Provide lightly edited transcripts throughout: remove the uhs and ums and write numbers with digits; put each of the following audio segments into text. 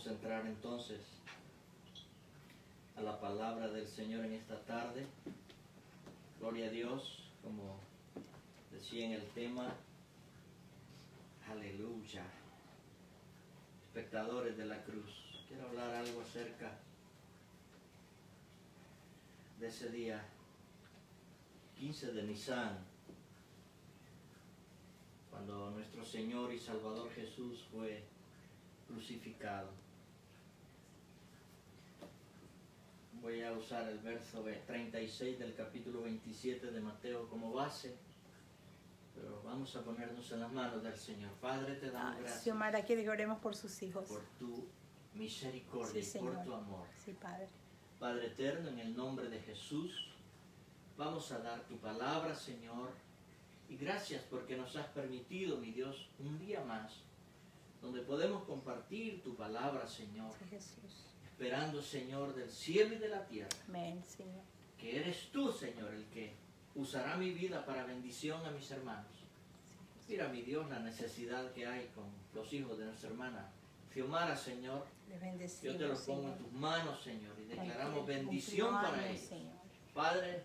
Vamos a entrar entonces a la palabra del Señor en esta tarde. Gloria a Dios, como decía en el tema. Aleluya. Espectadores de la cruz, quiero hablar algo acerca de ese día 15 de Nisan, cuando nuestro Señor y Salvador Jesús fue crucificado. Voy a usar el verso 36 del capítulo 27 de Mateo como base, pero vamos a ponernos en las manos del Señor. Padre, te damos gracias. Xiomara quiere que oremos por sus hijos. Por tu misericordia, Sí, y por Señor. tu amor. Sí, Padre. Padre eterno, en el nombre de Jesús, vamos a dar tu palabra, Señor, y gracias porque nos has permitido, mi Dios, un día más, donde podemos compartir tu palabra, Señor, Sí, Jesús. esperando, Señor, del cielo y de la tierra, Amén, Señor. que eres tú, Señor, el que usará mi vida para bendición a mis hermanos. Mira, mi Dios, la necesidad que hay con los hijos de nuestra hermana Xiomara, Señor. Les bendecimos, Yo te los pongo en Señor. tus manos, Señor, y declaramos Cumplido bendición para año, ellos. Señor. Padre,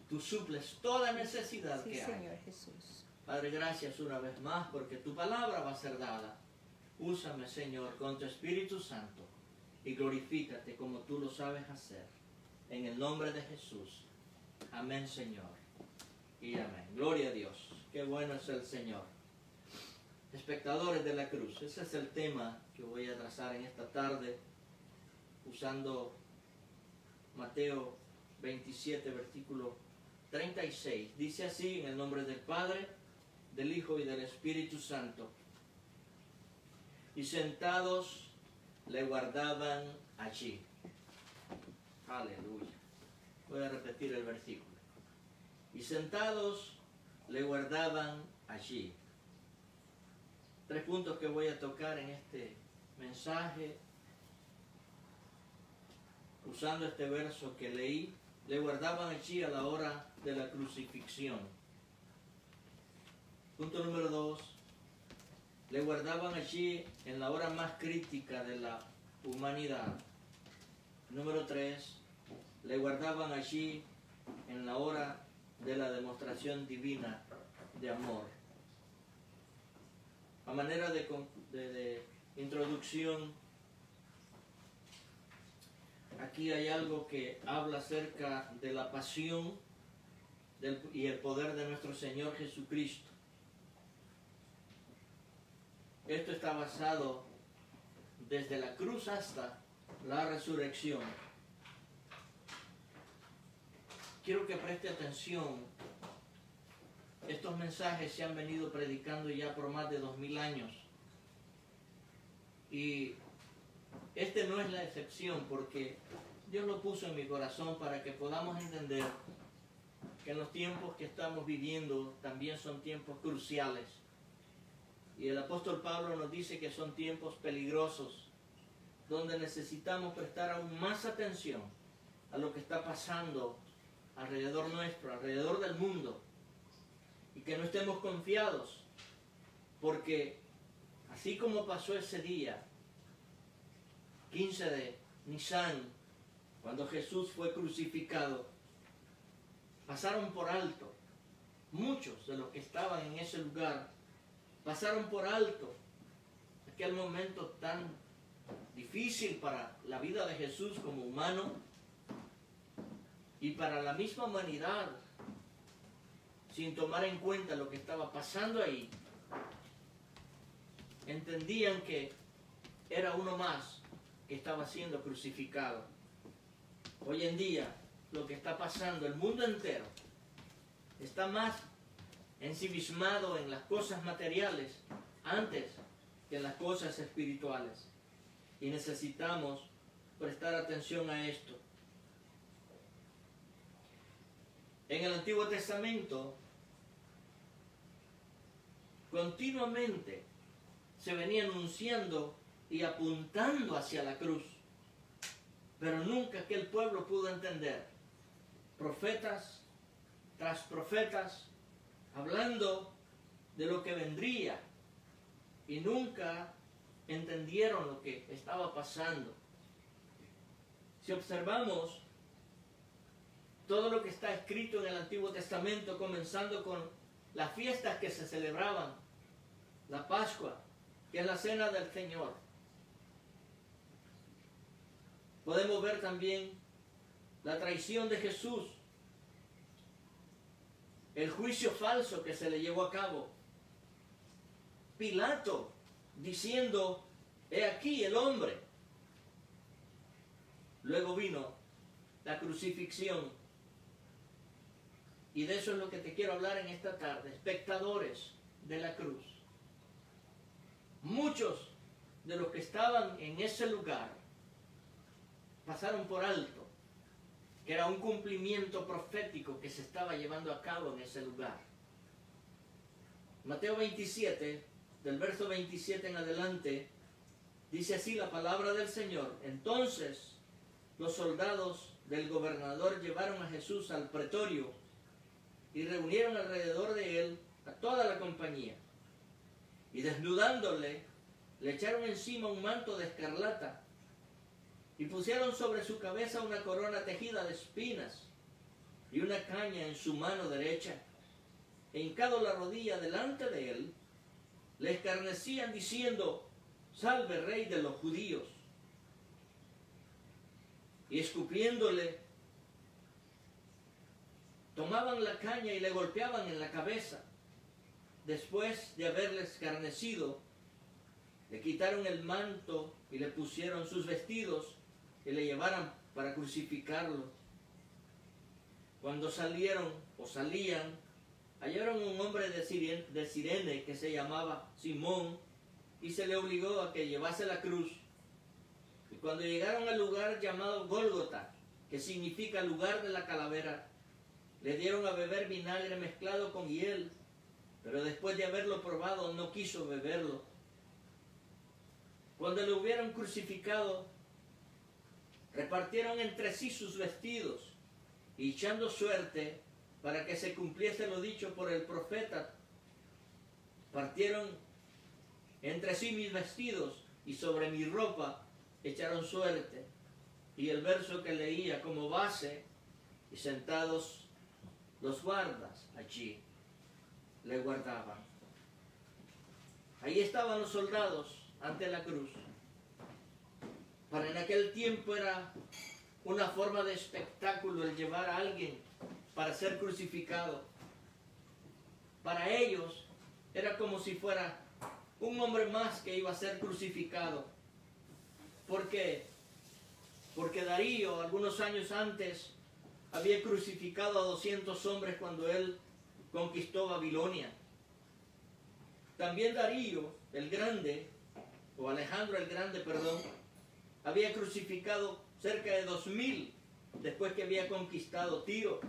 tú suples toda necesidad Sí, que hay. Señor Jesús. Padre, gracias una vez más porque tu palabra va a ser dada. Úsame, Señor, con tu Espíritu Santo y glorifícate como tú lo sabes hacer. En el nombre de Jesús. Amén, Señor. Y amén. Gloria a Dios. Qué bueno es el Señor. Espectadores de la cruz. Ese es el tema que voy a trazar en esta tarde usando Mateo 27, versículo 36. Dice así, en el nombre del Padre, del Hijo y del Espíritu Santo. Y sentados le guardaban allí. Aleluya. Voy a repetir el versículo. Y sentados le guardaban allí. 3 puntos que voy a tocar en este mensaje, usando este verso que leí. Le guardaban allí a la hora de la crucifixión. Punto número 2. Le guardaban allí en la hora más crítica de la humanidad. Número 3. Le guardaban allí en la hora de la demostración divina de amor. A manera de introducción, aquí hay algo que habla acerca de la pasión y el poder de nuestro Señor Jesucristo. Esto está basado desde la cruz hasta la resurrección. Quiero que preste atención. Estos mensajes se han venido predicando ya por más de 2000 años. Y este no es la excepción, porque Dios lo puso en mi corazón para que podamos entender que en los tiempos que estamos viviendo también son tiempos cruciales. Y el apóstol Pablo nos dice que son tiempos peligrosos, donde necesitamos prestar aún más atención a lo que está pasando alrededor nuestro, alrededor del mundo, y que no estemos confiados, porque así como pasó ese día, 15 de Nisan, cuando Jesús fue crucificado, pasaron por alto, muchos de los que estaban en ese lugar, pasaron por alto aquel momento tan difícil para la vida de Jesús como humano y para la misma humanidad, sin tomar en cuenta lo que estaba pasando ahí. Entendían que era uno más que estaba siendo crucificado. Hoy en día, lo que está pasando, el mundo entero está más ensimismado en las cosas materiales antes que en las cosas espirituales. Y necesitamos prestar atención a esto. En el Antiguo Testamento, continuamente se venía anunciando y apuntando hacia la cruz, pero nunca aquel pueblo pudo entender. Profetas tras profetas hablando de lo que vendría, y nunca entendieron lo que estaba pasando. Si observamos todo lo que está escrito en el Antiguo Testamento, comenzando con las fiestas que se celebraban, la Pascua, que es la cena del Señor, podemos ver también la traición de Jesús, el juicio falso que se le llevó a cabo, Pilato diciendo, he aquí el hombre. Luego vino la crucifixión. Y de eso es lo que te quiero hablar en esta tarde, espectadores de la cruz. Muchos de los que estaban en ese lugar pasaron por alto que era un cumplimiento profético que se estaba llevando a cabo en ese lugar. Mateo 27, del verso 27 en adelante, dice así la palabra del Señor. Entonces los soldados del gobernador llevaron a Jesús al pretorio y reunieron alrededor de él a toda la compañía. Y desnudándole, le echaron encima un manto de escarlata y pusieron sobre su cabeza una corona tejida de espinas y una caña en su mano derecha. E hincado la rodilla delante de él, le escarnecían diciendo, salve rey de los judíos. Y escupiéndole, tomaban la caña y le golpeaban en la cabeza. Después de haberle escarnecido, le quitaron el manto y le pusieron sus vestidos y le llevaron para crucificarlo. Cuando salían, hallaron un hombre de Cirene que se llamaba Simón y se le obligó a que llevase la cruz. Y cuando llegaron al lugar llamado Gólgota, que significa lugar de la calavera, le dieron a beber vinagre mezclado con hiel, pero después de haberlo probado no quiso beberlo. Cuando le hubieron crucificado, repartieron entre sí sus vestidos y echando suerte para que se cumpliese lo dicho por el profeta, partieron entre sí mis vestidos y sobre mi ropa echaron suerte. Y el verso que leía como base, y sentados los guardas allí le guardaban. Ahí estaban los soldados ante la cruz. Para en aquel tiempo era una forma de espectáculo el llevar a alguien para ser crucificado. Para ellos era como si fuera un hombre más que iba a ser crucificado. ¿Por qué? Porque Darío, algunos años antes, había crucificado a 200 hombres cuando él conquistó Babilonia. También Darío el Grande, o Alejandro el Grande, perdón, había crucificado cerca de 2000 después que había conquistado Tiro.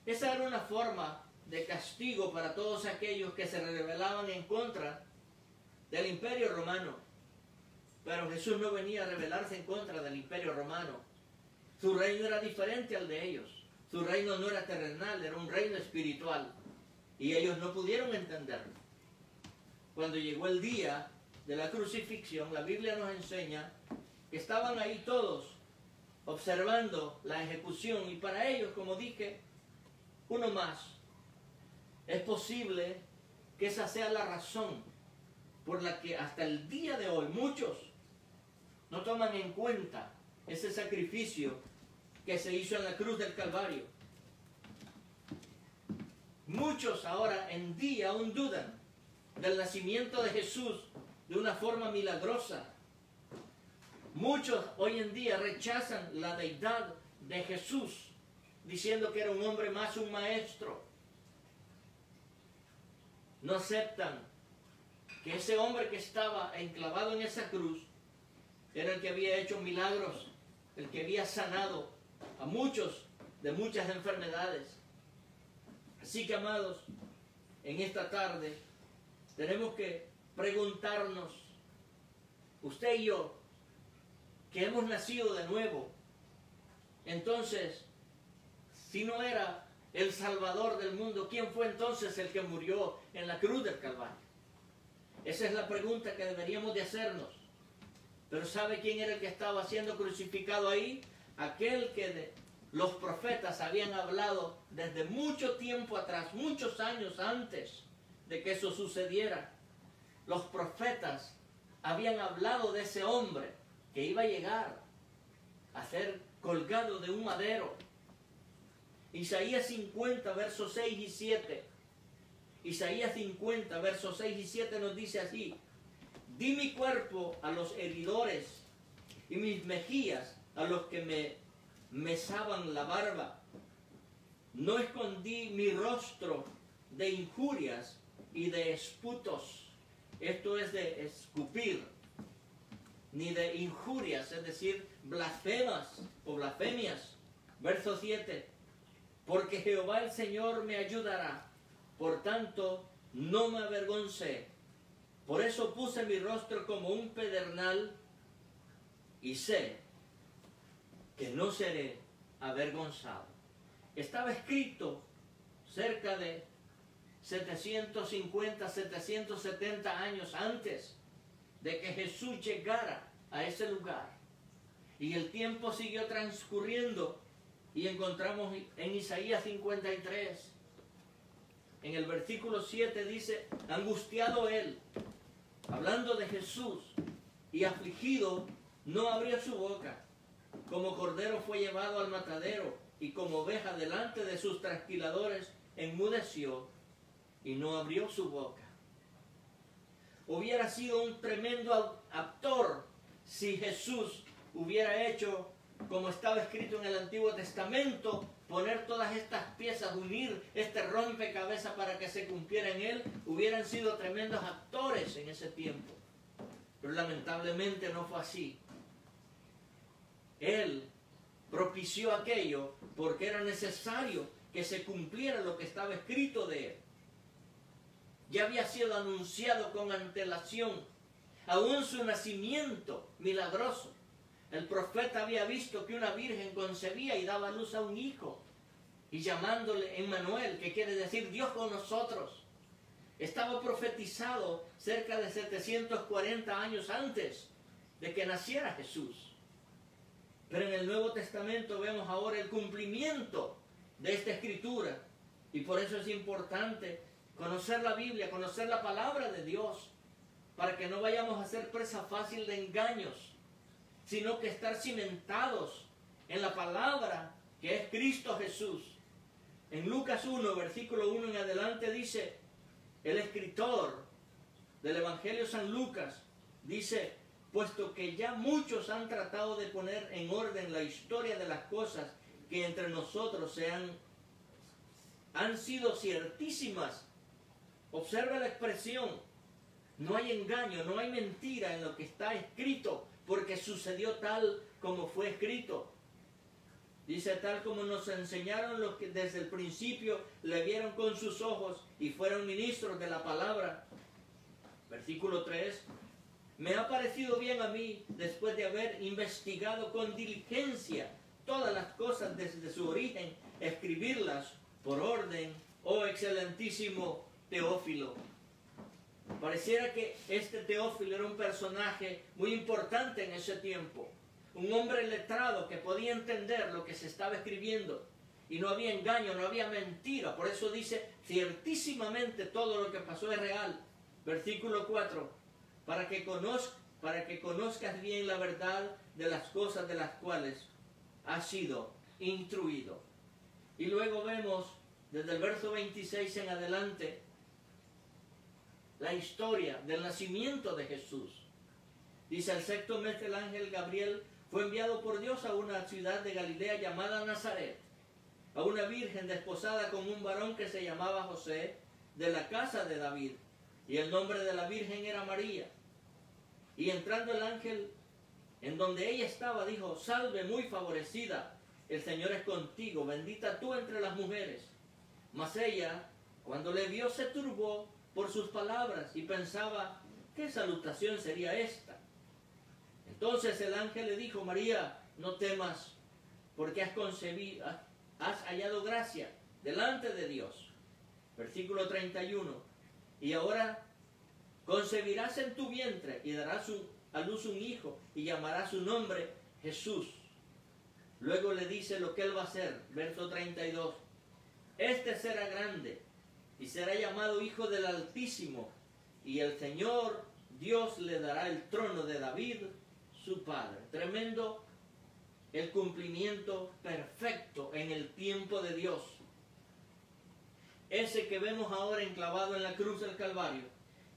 Esa era una forma de castigo para todos aquellos que se rebelaban en contra del Imperio Romano. Pero Jesús no venía a rebelarse en contra del Imperio Romano. Su reino era diferente al de ellos. Su reino no era terrenal, era un reino espiritual. Y ellos no pudieron entenderlo. Cuando llegó el día de la crucifixión, la Biblia nos enseña que estaban ahí todos observando la ejecución. Y para ellos, como dije, uno más. Es posible que esa sea la razón por la que hasta el día de hoy muchos no toman en cuenta ese sacrificio que se hizo en la cruz del Calvario. Muchos ahora en día aún dudan del nacimiento de Jesús de una forma milagrosa. Muchos hoy en día rechazan la deidad de Jesús, diciendo que era un hombre más, un maestro. No aceptan que ese hombre que estaba enclavado en esa cruz era el que había hecho milagros, el que había sanado a muchos de muchas enfermedades. Así que, amados, en esta tarde tenemos que preguntarnos, usted y yo, que hemos nacido de nuevo, entonces, si no era el Salvador del mundo, ¿quién fue entonces el que murió en la cruz del Calvario? Esa es la pregunta que deberíamos de hacernos. Pero ¿sabe quién era el que estaba siendo crucificado ahí? Aquel que los profetas habían hablado desde mucho tiempo atrás, muchos años antes de que eso sucediera. Los profetas habían hablado de ese hombre que iba a llegar a ser colgado de un madero. Isaías 50, versos 6 y 7. Isaías 50, versos 6 y 7 nos dice así: di mi cuerpo a los heridores y mis mejillas a los que me mesaban la barba. No escondí mi rostro de injurias y de esputos. Esto es de escupir, ni de injurias, es decir, blasfemas o blasfemias. Verso 7. Porque Jehová el Señor me ayudará, por tanto no me avergoncé. Por eso puse mi rostro como un pedernal y sé que no seré avergonzado. Estaba escrito cerca de 750, 770 años antes de que Jesús llegara a ese lugar. Y el tiempo siguió transcurriendo y encontramos en Isaías 53, en el versículo 7 dice: angustiado él, hablando de Jesús, y afligido, no abrió su boca. Como cordero fue llevado al matadero, y como oveja delante de sus trasquiladores, enmudeció y no abrió su boca. Hubiera sido un tremendo actor si Jesús hubiera hecho como estaba escrito en el Antiguo Testamento, poner todas estas piezas, unir este rompecabezas para que se cumpliera en él. Hubieran sido tremendos actores en ese tiempo. Pero lamentablemente no fue así. Él propició aquello porque era necesario que se cumpliera lo que estaba escrito de él. Ya había sido anunciado con antelación, aún su nacimiento milagroso. El profeta había visto que una virgen concebía y daba luz a un hijo, y llamándole Emmanuel, que quiere decir Dios con nosotros. Estaba profetizado cerca de 740 años antes de que naciera Jesús. Pero en el Nuevo Testamento vemos ahora el cumplimiento de esta escritura, y por eso es importante conocer la Biblia, conocer la palabra de Dios, para que no vayamos a ser presa fácil de engaños, sino que estar cimentados en la palabra que es Cristo Jesús. En Lucas 1, versículo 1 en adelante dice, el escritor del Evangelio San Lucas dice: puesto que ya muchos han tratado de poner en orden la historia de las cosas que entre nosotros han sido ciertísimas. Observa la expresión: no hay engaño, no hay mentira en lo que está escrito, porque sucedió tal como fue escrito. Dice: tal como nos enseñaron los que desde el principio le vieron con sus ojos y fueron ministros de la palabra. Versículo 3. Me ha parecido bien a mí, después de haber investigado con diligencia todas las cosas desde su origen, escribirlas por orden, oh excelentísimo Teófilo. Pareciera que este Teófilo era un personaje muy importante en ese tiempo. Un hombre letrado que podía entender lo que se estaba escribiendo. Y no había engaño, no había mentira. Por eso dice, ciertísimamente todo lo que pasó es real. Versículo 4. Para que conozcas bien la verdad de las cosas de las cuales has sido instruido. Y luego vemos, desde el verso 26 en adelante, la historia del nacimiento de Jesús. Dice: el sexto mes el ángel Gabriel fue enviado por Dios a una ciudad de Galilea llamada Nazaret, a una virgen desposada con un varón que se llamaba José, de la casa de David, y el nombre de la virgen era María. Y entrando el ángel en donde ella estaba, dijo: salve muy favorecida, el Señor es contigo, bendita tú entre las mujeres. Mas ella, cuando le vio, se turbó por sus palabras y pensaba: ¿qué salutación sería esta? Entonces el ángel le dijo: María, no temas, porque has hallado gracia delante de Dios. Versículo 31. Y ahora concebirás en tu vientre y darás a luz un hijo y llamarás su nombre Jesús. Luego le dice lo que él va a hacer, verso 32. Este será grande y será llamado Hijo del Altísimo, y el Señor Dios le dará el trono de David, su padre. Tremendo el cumplimiento perfecto en el tiempo de Dios. Ese que vemos ahora enclavado en la cruz del Calvario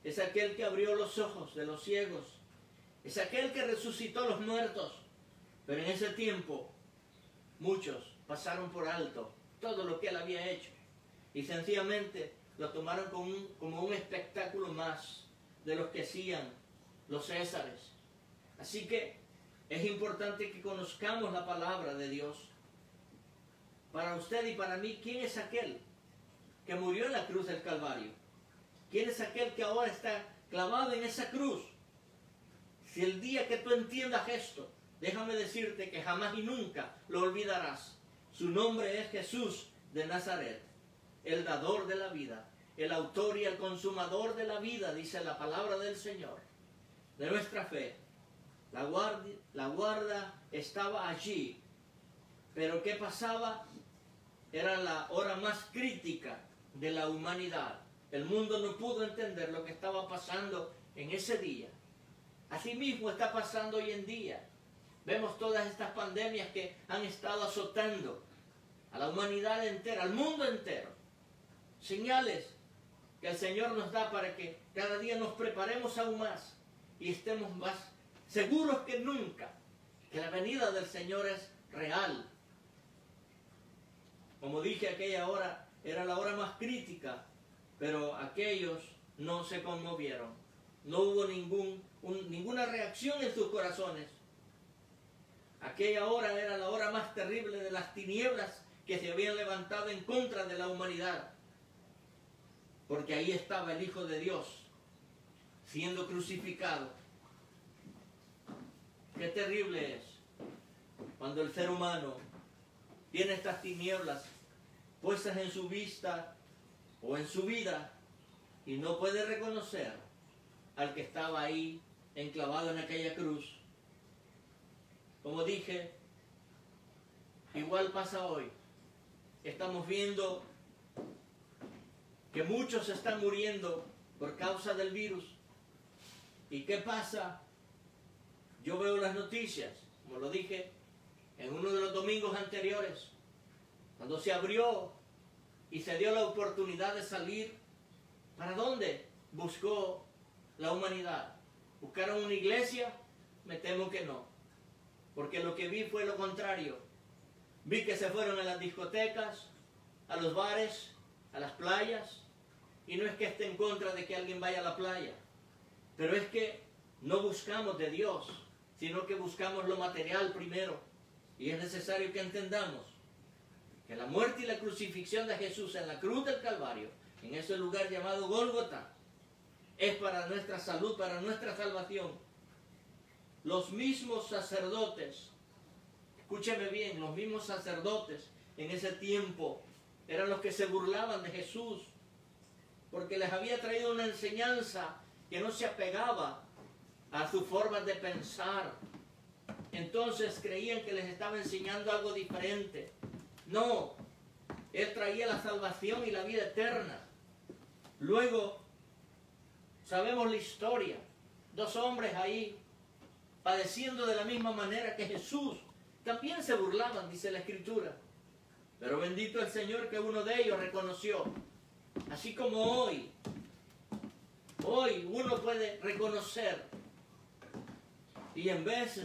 es aquel que abrió los ojos de los ciegos, es aquel que resucitó a los muertos. Pero en ese tiempo muchos pasaron por alto todo lo que él había hecho y sencillamente lo tomaron como un espectáculo más de los que hacían los césares. Así que es importante que conozcamos la palabra de Dios. Para usted y para mí, ¿quién es aquel que murió en la cruz del Calvario? ¿Quién es aquel que ahora está clavado en esa cruz? Si el día que tú entiendas esto, déjame decirte que jamás y nunca lo olvidarás. Su nombre es Jesús de Nazaret, el dador de la vida, el autor y el consumador de la vida, dice la palabra del Señor, de nuestra fe. La guarda estaba allí, pero ¿qué pasaba? Era la hora más crítica de la humanidad. El mundo no pudo entender lo que estaba pasando en ese día. Asimismo está pasando hoy en día. Vemos todas estas pandemias que han estado azotando a la humanidad entera, al mundo entero. Señales que el Señor nos da para que cada día nos preparemos aún más y estemos más seguros que nunca que la venida del Señor es real. Como dije, aquella hora era la hora más crítica, pero aquellos no se conmovieron. No hubo ninguna reacción en sus corazones. Aquella hora era la hora más terrible de las tinieblas que se habían levantado en contra de la humanidad. Porque ahí estaba el Hijo de Dios siendo crucificado. Qué terrible es cuando el ser humano tiene estas tinieblas puestas en su vista o en su vida y no puede reconocer al que estaba ahí enclavado en aquella cruz. Como dije, igual pasa hoy. Estamos viendo que muchos están muriendo por causa del virus. ¿Y qué pasa? Yo veo las noticias, como lo dije en uno de los domingos anteriores, cuando se abrió y se dio la oportunidad de salir. ¿Para dónde buscó la humanidad? ¿Buscaron una iglesia? Me temo que no, porque lo que vi fue lo contrario. Vi que se fueron a las discotecas, a los bares, a las playas, y no es que esté en contra de que alguien vaya a la playa, pero es que no buscamos de Dios, sino que buscamos lo material primero. Y es necesario que entendamos que la muerte y la crucifixión de Jesús en la cruz del Calvario, en ese lugar llamado Gólgota, es para nuestra salud, para nuestra salvación. Los mismos sacerdotes, escúcheme bien, los mismos sacerdotes en ese tiempo eran los que se burlaban de Jesús, porque les había traído una enseñanza que no se apegaba a su forma de pensar. Entonces creían que les estaba enseñando algo diferente. No, Él traía la salvación y la vida eterna. Luego, sabemos la historia. Dos hombres ahí, padeciendo de la misma manera que Jesús. También se burlaban, dice la Escritura. Pero bendito el Señor que uno de ellos reconoció. Así como hoy uno puede reconocer y en vez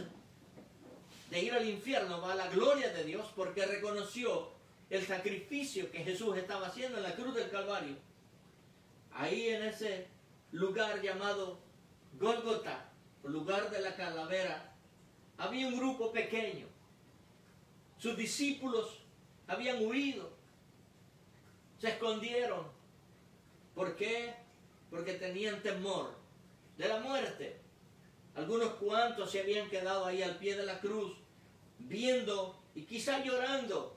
de ir al infierno va a la gloria de Dios porque reconoció el sacrificio que Jesús estaba haciendo en la cruz del Calvario. Ahí en ese lugar llamado Gólgota, lugar de la calavera, había un grupo pequeño. Sus discípulos habían huido, se escondieron. ¿Por qué? Porque tenían temor de la muerte. Algunos cuantos se habían quedado ahí al pie de la cruz, viendo y quizá llorando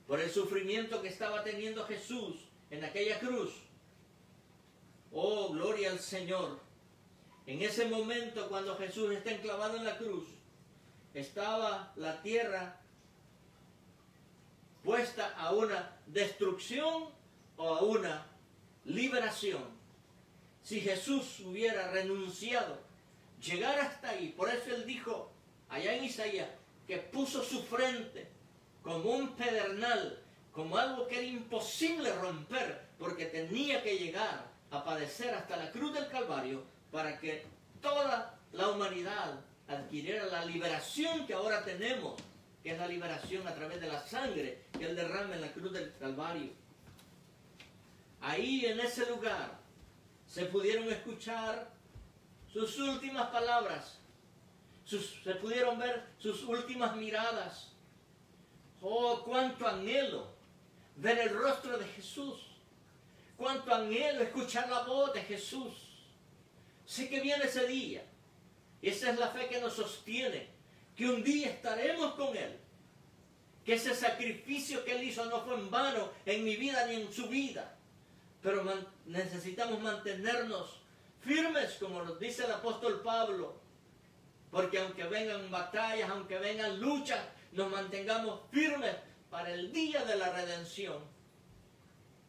por el sufrimiento que estaba teniendo Jesús en aquella cruz. Oh, gloria al Señor. En ese momento, cuando Jesús está enclavado en la cruz, estaba la tierra puesta a una destrucción o a una liberación. Si Jesús hubiera renunciado, llegar hasta ahí, por eso él dijo allá en Isaías, que puso su frente como un pedernal, como algo que era imposible romper, porque tenía que llegar a padecer hasta la cruz del Calvario para que toda la humanidad adquiriera la liberación que ahora tenemos, que es la liberación a través de la sangre que él derrama en la cruz del Calvario. Ahí en ese lugar se pudieron escuchar sus últimas palabras, se pudieron ver sus últimas miradas. Oh, cuánto anhelo ver el rostro de Jesús, cuánto anhelo escuchar la voz de Jesús. Sé que viene ese día, y esa es la fe que nos sostiene, que un día estaremos con Él, que ese sacrificio que Él hizo no fue en vano en mi vida ni en su vida, pero necesitamos mantenernos firmes, como nos dice el apóstol Pablo, porque aunque vengan batallas, aunque vengan luchas, nos mantengamos firmes para el día de la redención.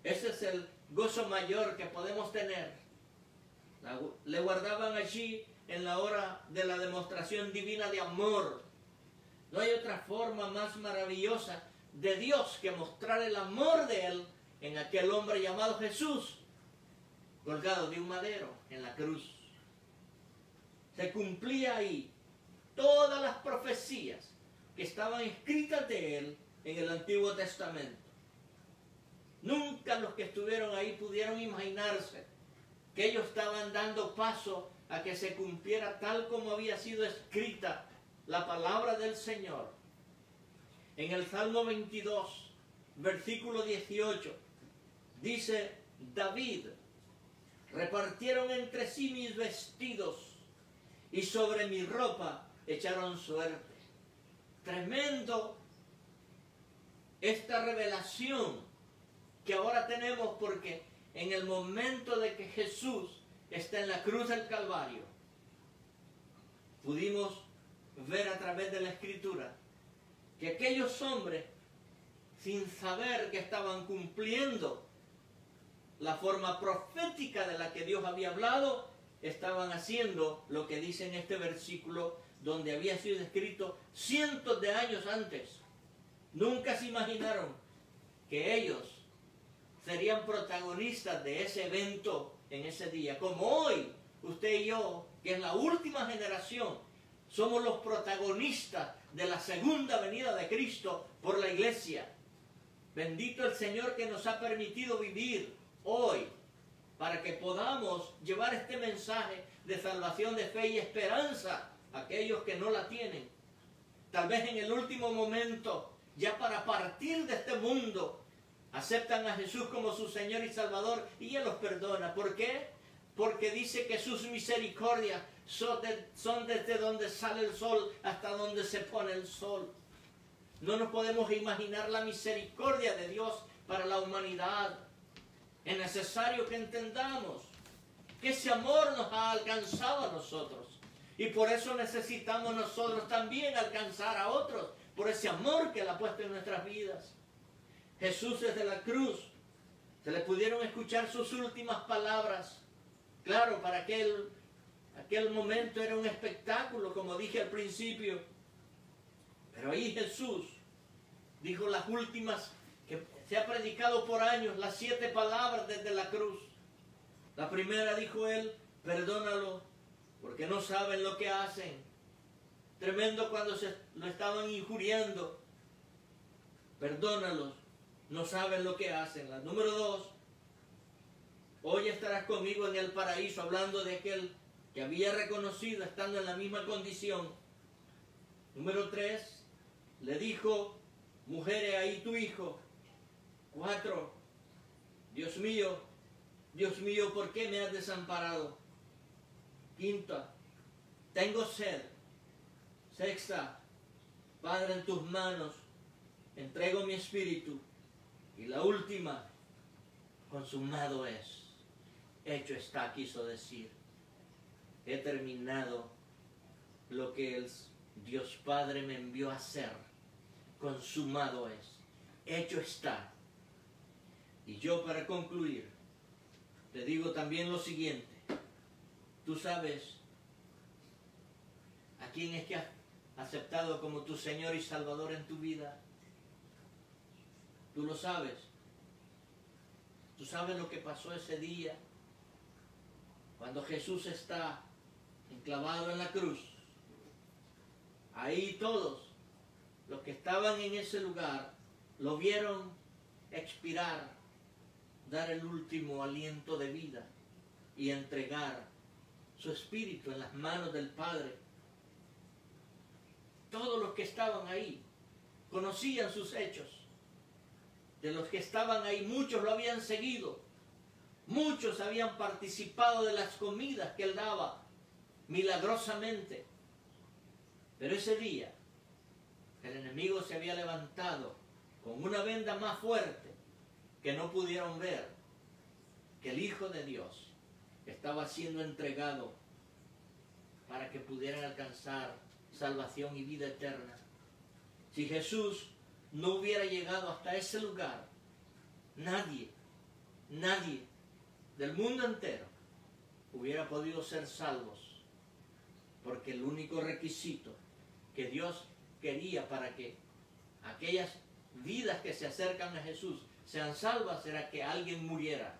Ese es el gozo mayor que podemos tener. Le guardaban allí en la hora de la demostración divina de amor. No hay otra forma más maravillosa de Dios que mostrar el amor de Él en aquel hombre llamado Jesús, colgado de un madero en la cruz. Se cumplía ahí todas las profecías que estaban escritas de Él en el Antiguo Testamento. Nunca los que estuvieron ahí pudieron imaginarse que ellos estaban dando paso a que se cumpliera tal como había sido escrita la palabra del Señor. En el Salmo 22, versículo 18, dice David: repartieron entre sí mis vestidos y sobre mi ropa echaron suerte. Tremendo esta revelación que ahora tenemos, porque en el momento de que Jesús está en la cruz del Calvario, pudimos ver a través de la Escritura que aquellos hombres, sin saber que estaban cumpliendo la forma profética de la que Dios había hablado, estaban haciendo lo que dice en este versículo, donde había sido escrito cientos de años antes. Nunca se imaginaron que ellos serían protagonistas de ese evento en ese día. Como hoy, usted y yo, que es la última generación, somos los protagonistas de la segunda venida de Cristo por la iglesia. Bendito el Señor que nos ha permitido vivir hoy para que podamos llevar este mensaje de salvación, de fe y esperanza a aquellos que no la tienen. Tal vez en el último momento, ya para partir de este mundo, aceptan a Jesús como su Señor y Salvador y Él los perdona. ¿Por qué? Porque dice que sus misericordias son desde donde sale el sol hasta donde se pone el sol. No nos podemos imaginar la misericordia de Dios para la humanidad. Es necesario que entendamos que ese amor nos ha alcanzado a nosotros. Y por eso necesitamos nosotros también alcanzar a otros, por ese amor que Él ha puesto en nuestras vidas. Jesús desde la cruz, se le pudieron escuchar sus últimas palabras. Claro, para aquel momento era un espectáculo, como dije al principio. Pero ahí Jesús dijo las últimas, que se ha predicado por años, las 7 palabras desde la cruz. La primera dijo Él: perdónalo, porque no saben lo que hacen. Tremendo cuando lo estaban injuriando. Perdónalos, no saben lo que hacen. La número 2, hoy estarás conmigo en el paraíso, hablando de aquel que había reconocido estando en la misma condición. Número 3, le dijo: mujer, he ahí tu hijo. 4, Dios mío, ¿por qué me has desamparado? 5, tengo sed. 6, Padre, en tus manos entrego mi espíritu. Y la última, consumado es, hecho está, quiso decir. he terminado lo que el Dios Padre me envió a hacer. Consumado es, hecho está. Y yo, para concluir, te digo también lo siguiente. Tú sabes a quién es que has aceptado como tu Señor y Salvador en tu vida. Tú lo sabes. Tú sabes lo que pasó ese día cuando Jesús está enclavado en la cruz. Ahí todos los que estaban en ese lugar lo vieron expirar, dar el último aliento de vida y entregar su espíritu en las manos del Padre. Todos los que estaban ahí conocían sus hechos. De los que estaban ahí, muchos lo habían seguido. Muchos habían participado de las comidas que él daba milagrosamente. Pero ese día, el enemigo se había levantado con una venda más fuerte que no pudieron ver que el Hijo de Dios estaba siendo entregado para que pudieran alcanzar salvación y vida eterna. Si Jesús no hubiera llegado hasta ese lugar, nadie del mundo entero hubiera podido ser salvos, porque el único requisito que Dios quería para que aquellas vidas que se acercan a Jesús sean salvas era que alguien muriera.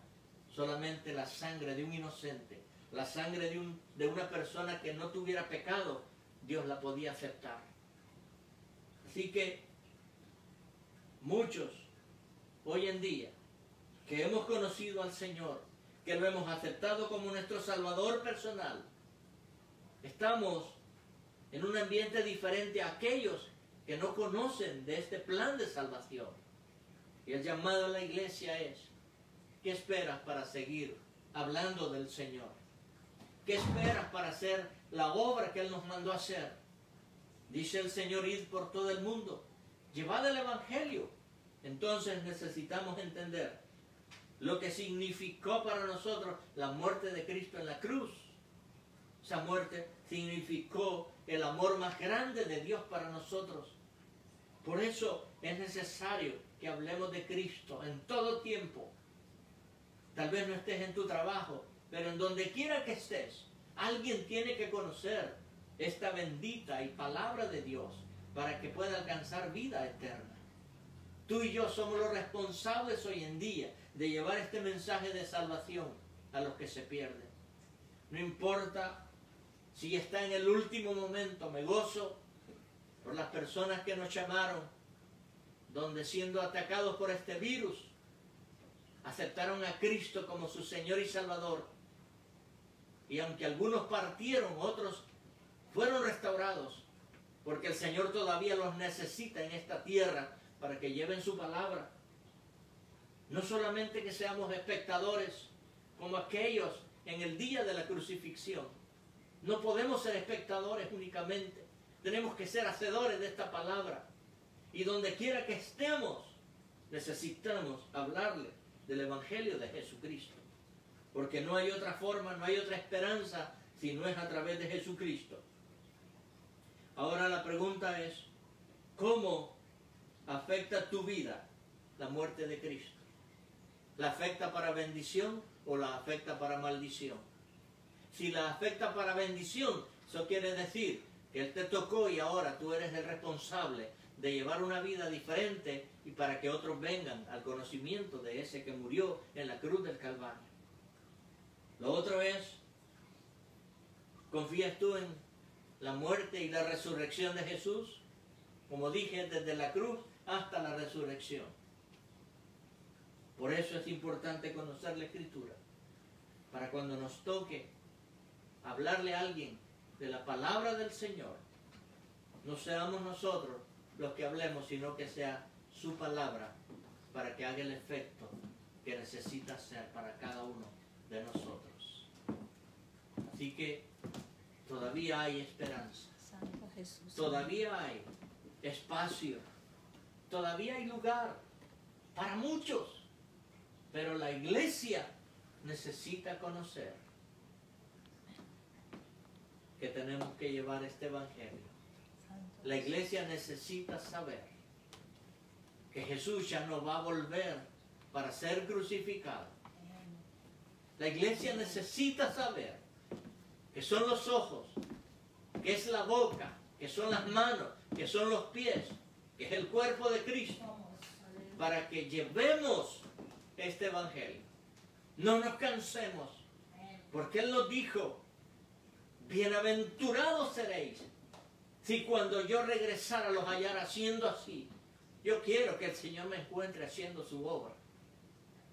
Solamente la sangre de un inocente, la sangre de una persona que no tuviera pecado, Dios la podía aceptar. Así que muchos hoy en día que hemos conocido al Señor, que lo hemos aceptado como nuestro Salvador personal, estamos en un ambiente diferente a aquellos que no conocen de este plan de salvación. Y el llamado a la iglesia es: ¿qué esperas para seguir hablando del Señor? ¿Qué esperas para hacer la obra que Él nos mandó a hacer? Dice el Señor: id por todo el mundo, llevad el Evangelio. Entonces necesitamos entender lo que significó para nosotros la muerte de Cristo en la cruz. Esa muerte significó el amor más grande de Dios para nosotros. Por eso es necesario que hablemos de Cristo en todo tiempo. Tal vez no estés en tu trabajo, pero en donde quiera que estés, alguien tiene que conocer esta bendita y palabra de Dios para que pueda alcanzar vida eterna. Tú y yo somos los responsables hoy en día de llevar este mensaje de salvación a los que se pierden. No importa si está en el último momento, me gozo por las personas que nos llamaron, donde siendo atacados por este virus, aceptaron a Cristo como su Señor y Salvador. Y aunque algunos partieron, otros fueron restaurados, porque el Señor todavía los necesita en esta tierra para que lleven su palabra. No solamente que seamos espectadores como aquellos en el día de la crucifixión. No podemos ser espectadores únicamente. Tenemos que ser hacedores de esta palabra. Y donde quiera que estemos, necesitamos hablarle del Evangelio de Jesucristo. Porque no hay otra forma, no hay otra esperanza si no es a través de Jesucristo. Ahora la pregunta es: ¿cómo afecta tu vida la muerte de Cristo? ¿La afecta para bendición o la afecta para maldición? Si la afecta para bendición, eso quiere decir que Él te tocó y ahora tú eres el responsable de llevar una vida diferente y para que otros vengan al conocimiento de ese que murió en la cruz del Calvario. Lo otro es: ¿confías tú en la muerte y la resurrección de Jesús? Como dije, desde la cruz hasta la resurrección. Por eso es importante conocer la Escritura, para cuando nos toque hablarle a alguien de la palabra del Señor, no seamos nosotros los que hablemos, sino que sea su palabra para que haga el efecto que necesita hacer para cada uno de nosotros. Así que todavía hay esperanza, Santo Jesús. todavía hay espacio, todavía hay lugar para muchos, pero la iglesia necesita conocer que tenemos que llevar este evangelio. La iglesia necesita saber que Jesús ya no va a volver para ser crucificado. La iglesia necesita saber que son los ojos, que es la boca, que son las manos, que son los pies, que es el cuerpo de Cristo, para que llevemos este evangelio. No nos cansemos, porque Él nos dijo, bienaventurados seréis si cuando yo regresara los hallara haciendo así. Yo quiero que el Señor me encuentre haciendo su obra.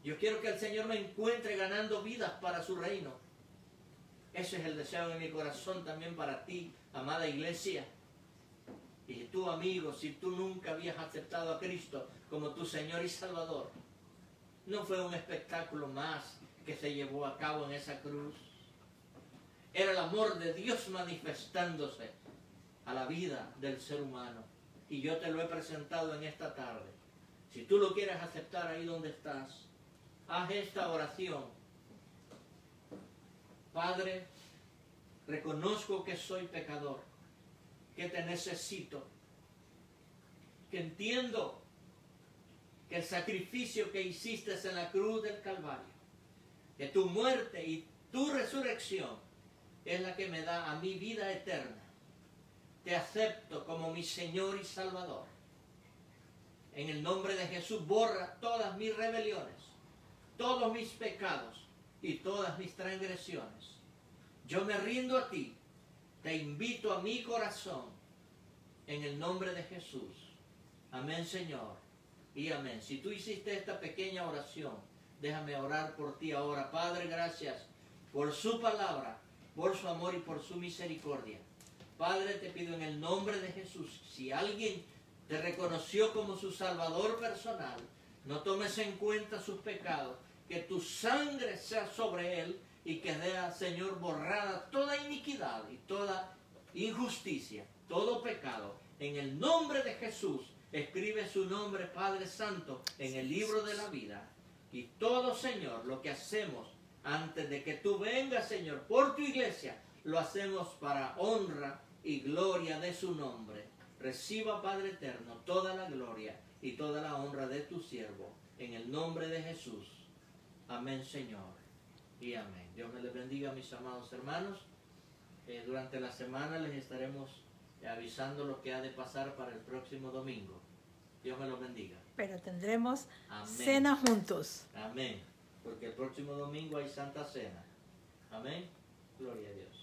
Yo quiero que el Señor me encuentre ganando vidas para su reino. Ese es el deseo de mi corazón también para ti, amada iglesia. Y tú, amigo, si tú nunca habías aceptado a Cristo como tu Señor y Salvador, no fue un espectáculo más que se llevó a cabo en esa cruz. Era el amor de Dios manifestándose a la vida del ser humano. Y yo te lo he presentado en esta tarde. Si tú lo quieres aceptar ahí donde estás, haz esta oración. Padre, reconozco que soy pecador, que te necesito, que entiendo que el sacrificio que hiciste en la cruz del Calvario, que tu muerte y tu resurrección es la que me da a mi vida eterna. Te acepto como mi Señor y Salvador. En el nombre de Jesús, borra todas mis rebeliones, todos mis pecados y todas mis transgresiones. Yo me rindo a ti, te invito a mi corazón, en el nombre de Jesús. Amén, Señor, y amén. Si tú hiciste esta pequeña oración, déjame orar por ti ahora. Padre, gracias por su palabra, por su amor y por su misericordia. Padre, te pido en el nombre de Jesús, si alguien te reconoció como su Salvador personal, no tomes en cuenta sus pecados, que tu sangre sea sobre él y que sea, Señor, borrada toda iniquidad y toda injusticia, todo pecado. En el nombre de Jesús, escribe su nombre, Padre Santo, en el libro de la vida. Y todo, Señor, lo que hacemos antes de que tú vengas, Señor, por tu iglesia, lo hacemos para honra y gloria de su nombre. Reciba, Padre eterno, toda la gloria y toda la honra de tu siervo, en el nombre de Jesús. Amén, Señor, y amén. Dios me les bendiga, mis amados hermanos. Durante la semana les estaremos avisando lo que ha de pasar para el próximo domingo. Dios me los bendiga. Pero tendremos Amén. cena juntos. Amén, porque el próximo domingo hay Santa Cena. Amén, gloria a Dios.